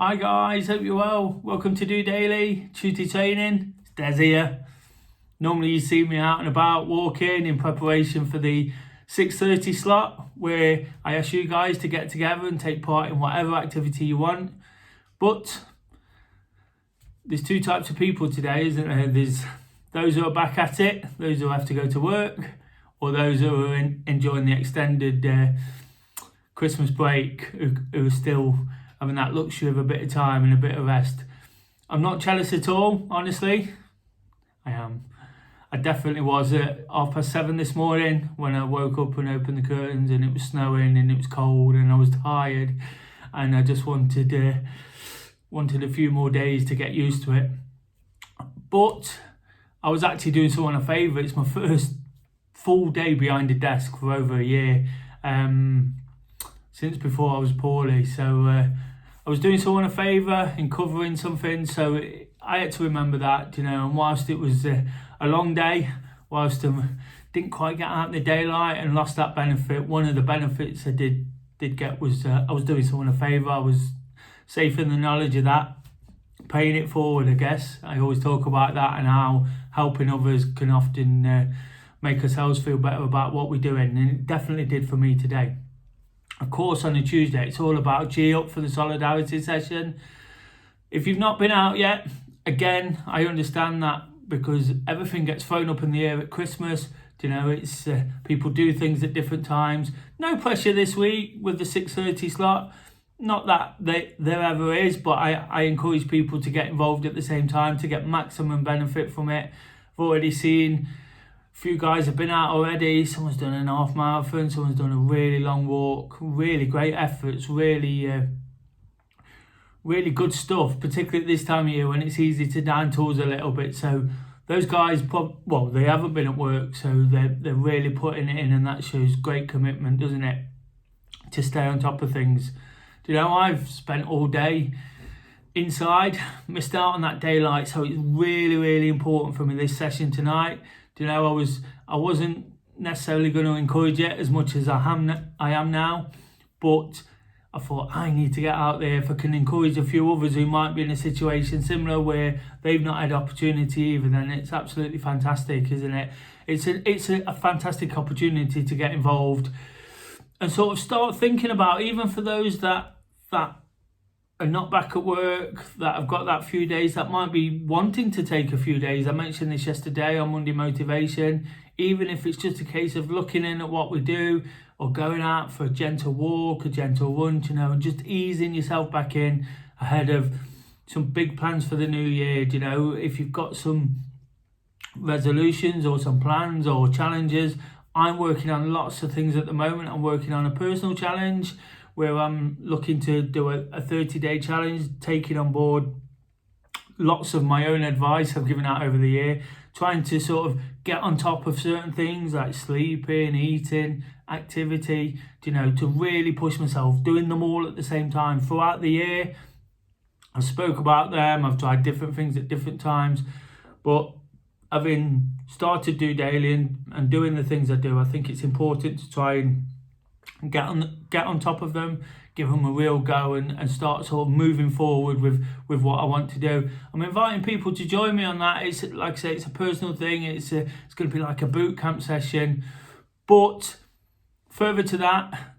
Hi guys, hope you're well. Welcome to DOdaily, Tuesday training. It's Des here. Normally you see me out and about walking in preparation for the 6:30 slot where I ask you guys to get together and take part in whatever activity you want. But there's two types of people today, isn't there? There's those who are back at it, those who have to go to work, or those who are enjoying the extended Christmas break, who are still having that luxury of a bit of time and a bit of rest. I'm not jealous at all, honestly. I am. I definitely was at 7:30 this morning when I woke up and opened the curtains and it was snowing and it was cold and I was tired and I just wanted a few more days to get used to it. But I was actually doing someone a favour. It's my first full day behind a desk for over a year, since before I was poorly. So I was doing someone a favour in covering something, so I had to remember that, and whilst it was a long day, whilst I didn't quite get out in the daylight and lost that benefit, one of the benefits I did get was I was doing someone a favour. I was safe in the knowledge of that, paying it forward, I guess. I always talk about that and how helping others can often make ourselves feel better about what we're doing, and it definitely did for me today. Of course, on a Tuesday, it's all about G up for the solidarity session. If you've not been out yet, again, I understand that because everything gets thrown up in the air at Christmas. It's people do things at different times. No pressure this week with the 6:30 slot. Not that there ever is, but I encourage people to get involved at the same time to get maximum benefit from it. I've already seen a few guys have been out already. Someone's done an half marathon, someone's done a really long walk. Really great efforts, really good stuff, particularly at this time of year when it's easy to down tools a little bit. So those guys, they haven't been at work, so they're really putting it in, and that shows great commitment, doesn't it, to stay on top of things. I've spent all day inside, missed out on that daylight, so it's really, really important for me this session tonight. I wasn't necessarily going to encourage it as much as I am now, but I thought I need to get out there. If I can encourage a few others who might be in a situation similar where they've not had opportunity either, then it's absolutely fantastic, isn't it? It's a fantastic opportunity to get involved and sort of start thinking about, even for those that are not back at work, that have got that few days, that might be wanting to take a few days. I mentioned this yesterday on Monday Motivation. Even if it's just a case of looking in at what we do or going out for a gentle walk, a gentle run, and just easing yourself back in ahead of some big plans for the new year. If you've got some resolutions or some plans or challenges, I'm working on lots of things at the moment. I'm working on a personal challenge where I'm looking to do a 30-day challenge, taking on board lots of my own advice I've given out over the year, trying to sort of get on top of certain things like sleeping, eating, activity, to really push myself, doing them all at the same time throughout the year. I spoke about them, I've tried different things at different times, but having started DOdaily and doing the things I do, I think it's important to try and get on top of them, give them a real go, and start sort of moving forward with what I want to do. I'm inviting people to join me on that. It's like I say, it's a personal thing. It's going to be like a boot camp session. But further to that,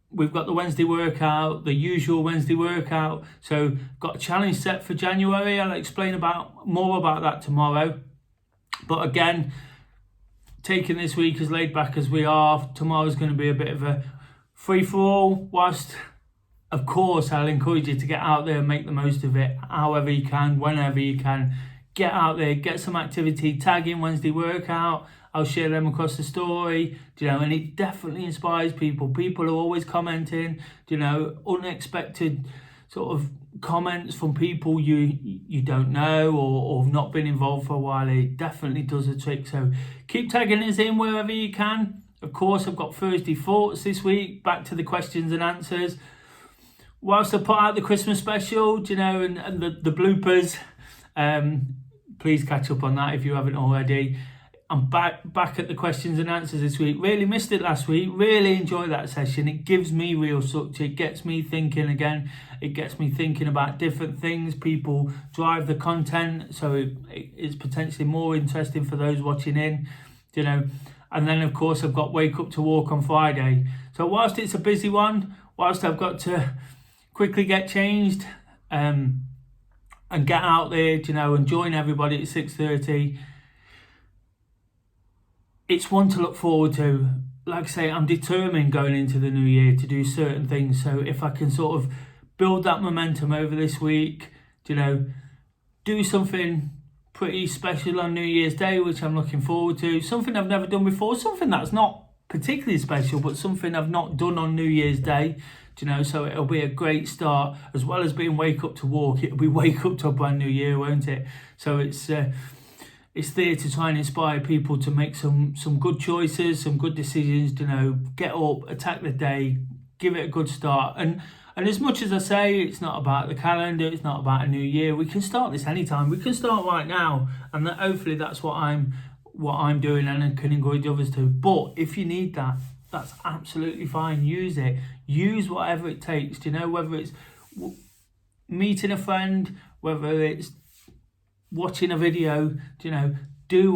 we've got the Wednesday workout, the usual Wednesday workout. So got a challenge set for January. I'll explain more about that tomorrow. But again, taking this week as laid back as we are, tomorrow's going to be a bit of a free-for-all, whilst of course I'll encourage you to get out there and make the most of it however you can, whenever you can. Get out there, get some activity, tag in Wednesday workout. I'll share them across the story, and it definitely inspires people. People are always commenting, unexpected sort of comments from people you don't know or have not been involved for a while. It definitely does a trick. So keep tagging us in wherever you can. Of course, I've got Thursday thoughts this week, back to the questions and answers. Whilst I put out the Christmas special, and the bloopers, please catch up on that if you haven't already. I'm back at the questions and answers this week. Really missed it last week. Really enjoyed that session. It gives me real structure. It gets me thinking again. It gets me thinking about different things. People drive the content, so it's potentially more interesting for those watching in, And then, of course, I've got Wake Up to Walk on Friday. So whilst it's a busy one, whilst I've got to quickly get changed and get out there, and join everybody at 6:30, it's one to look forward to. Like I say, I'm determined going into the new year to do certain things. So if I can sort of build that momentum over this week, do something pretty special on New Year's Day, which I'm looking forward to. Something I've never done before, something that's not particularly special, but something I've not done on New Year's Day, so it'll be a great start. As well as being Wake Up to Walk, it'll be Wake Up to a brand new year, won't it? So it's there to try and inspire people to make some good choices, some good decisions, get up, attack the day, give it a good start. And as much as I say it's not about the calendar, it's not about a new year, we can start this anytime. We can start right now, and hopefully that's what I'm doing, and I can encourage others to. But if you need that, that's absolutely fine. Use it. Use whatever it takes. Whether it's meeting a friend, whether it's watching a video, do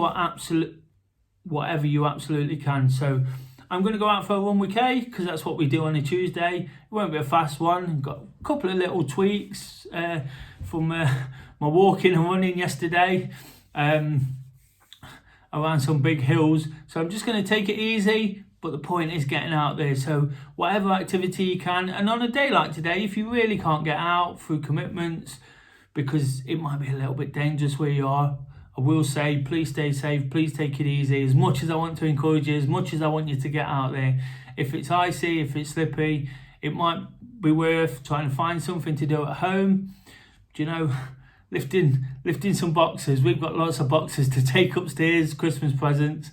whatever you absolutely can. So I'm going to go out for a run with Kay, because that's what we do on a Tuesday. It won't be a fast one. Got a couple of little tweaks from my walking and running yesterday around some big hills. So I'm just going to take it easy, but the point is getting out there. So whatever activity you can, and on a day like today, if you really can't get out through commitments, because it might be a little bit dangerous where you are, I will say, please stay safe, please take it easy. As much as I want to encourage you, as much as I want you to get out there, if it's icy, if it's slippy, it might be worth trying to find something to do at home. Lifting some boxes. We've got lots of boxes to take upstairs, Christmas presents,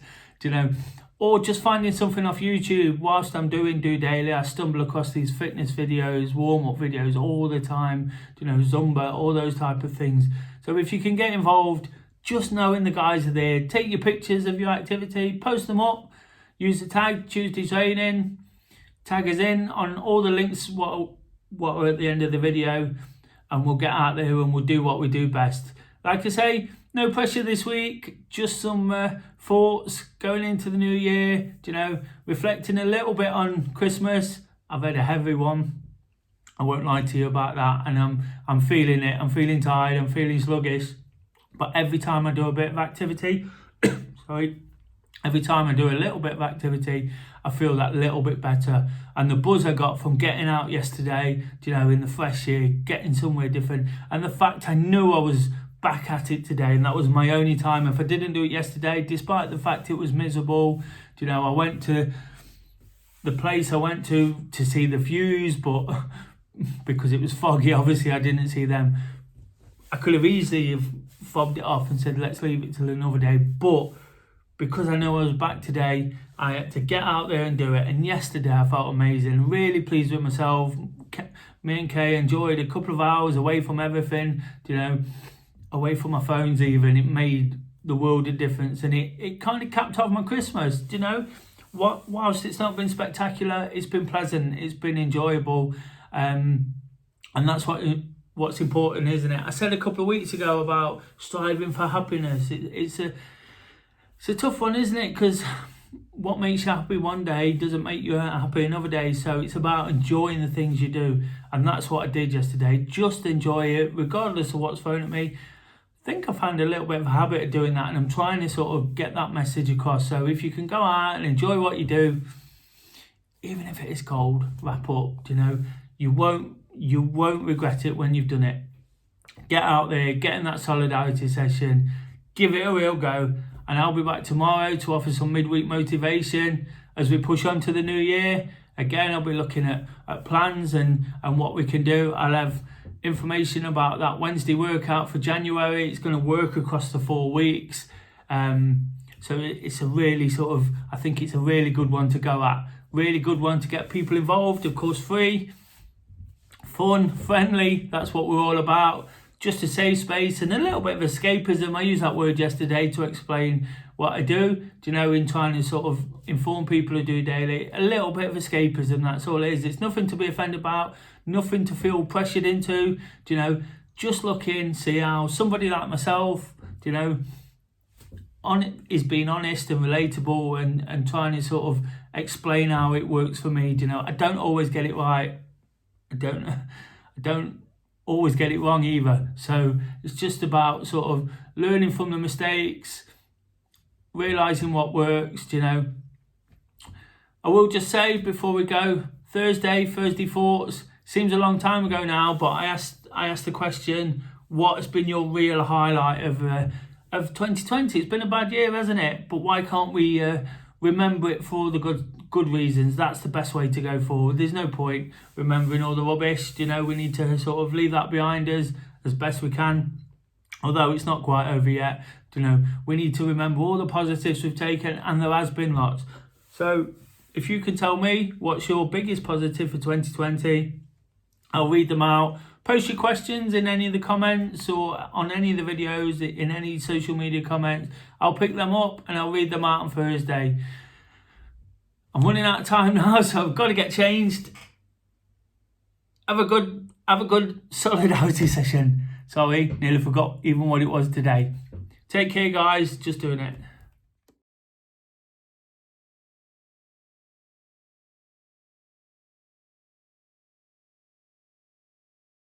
or just finding something off YouTube. Whilst I'm doing DOdaily, I stumble across these fitness videos, warm-up videos all the time, Zumba, all those type of things. So if you can get involved, just knowing the guys are there, take your pictures of your activity, post them up, use the tag Tuesday Training, tag us in on all the links what are at the end of the video, and we'll get out there and we'll do what we do best. Like I say, no pressure this week, just some thoughts going into the new year, reflecting a little bit on Christmas. I've had a heavy one, I won't lie to you about that, and I'm feeling it. I'm feeling tired, I'm feeling sluggish. But every time I do a bit of activity, every time I do a little bit of activity, I feel that little bit better. And the buzz I got from getting out yesterday, in the fresh air, getting somewhere different, and the fact I knew I was back at it today, and that was my only time. If I didn't do it yesterday, despite the fact it was miserable, I went to the place I went to see the views, but because it was foggy, obviously I didn't see them. I could have easily have fobbed it off and said let's leave it till another day, but because I know I was back today, I had to get out there and do it. And yesterday I felt amazing, really pleased with myself. Me and Kay enjoyed a couple of hours away from everything, away from my phones even. It made the world a difference, and it kind of capped off my Christmas. Whilst it's not been spectacular, it's been pleasant, it's been enjoyable, and that's what's important, isn't it? I said a couple of weeks ago about striving for happiness. It's a tough one, isn't it? Because what makes you happy one day doesn't make you happy another day. So it's about enjoying the things you do, and that's what I did yesterday. Just enjoy it, regardless of what's thrown at me. I think I found a little bit of a habit of doing that, and I'm trying to sort of get that message across. So if you can go out and enjoy what you do, even if it is cold, wrap up. You won't regret it when you've done it. Get out there, get in that solidarity session, give it a real go, and I'll be back tomorrow to offer some midweek motivation as we push on to the new year. Again, I'll be looking at plans and what we can do. I'll have information about that Wednesday workout for January. It's going to work across the 4 weeks. So it's a really I think it's a really good one to go at. Really good one to get people involved, of course free, fun, friendly, that's what we're all about. Just a safe space and a little bit of escapism. I used that word yesterday to explain what I do, in trying to sort of inform people who do daily. A little bit of escapism, that's all it is. It's nothing to be offended about, nothing to feel pressured into, just look in, see how somebody like myself, is being honest and relatable and trying to sort of explain how it works for me. I don't always get it right. I don't always get it wrong either. So it's just about sort of learning from the mistakes, realizing what works. I will just say before we go, Thursday thoughts. Seems a long time ago now, but I asked the question, what has been your real highlight of 2020? It's been a bad year, hasn't it? But why can't we remember it for all the good reasons? That's the best way to go forward. There's no point remembering all the rubbish. We need to sort of leave that behind us as best we can. Although it's not quite over yet, we need to remember all the positives we've taken, and there has been lots. So if you can tell me what's your biggest positive for 2020, I'll read them out. Post your questions in any of the comments or on any of the videos, in any social media comments. I'll pick them up and I'll read them out on Thursday. I'm running out of time now, so I've got to get changed. Have a good solidarity session. Sorry, nearly forgot even what it was today. Take care, guys. Just doing it.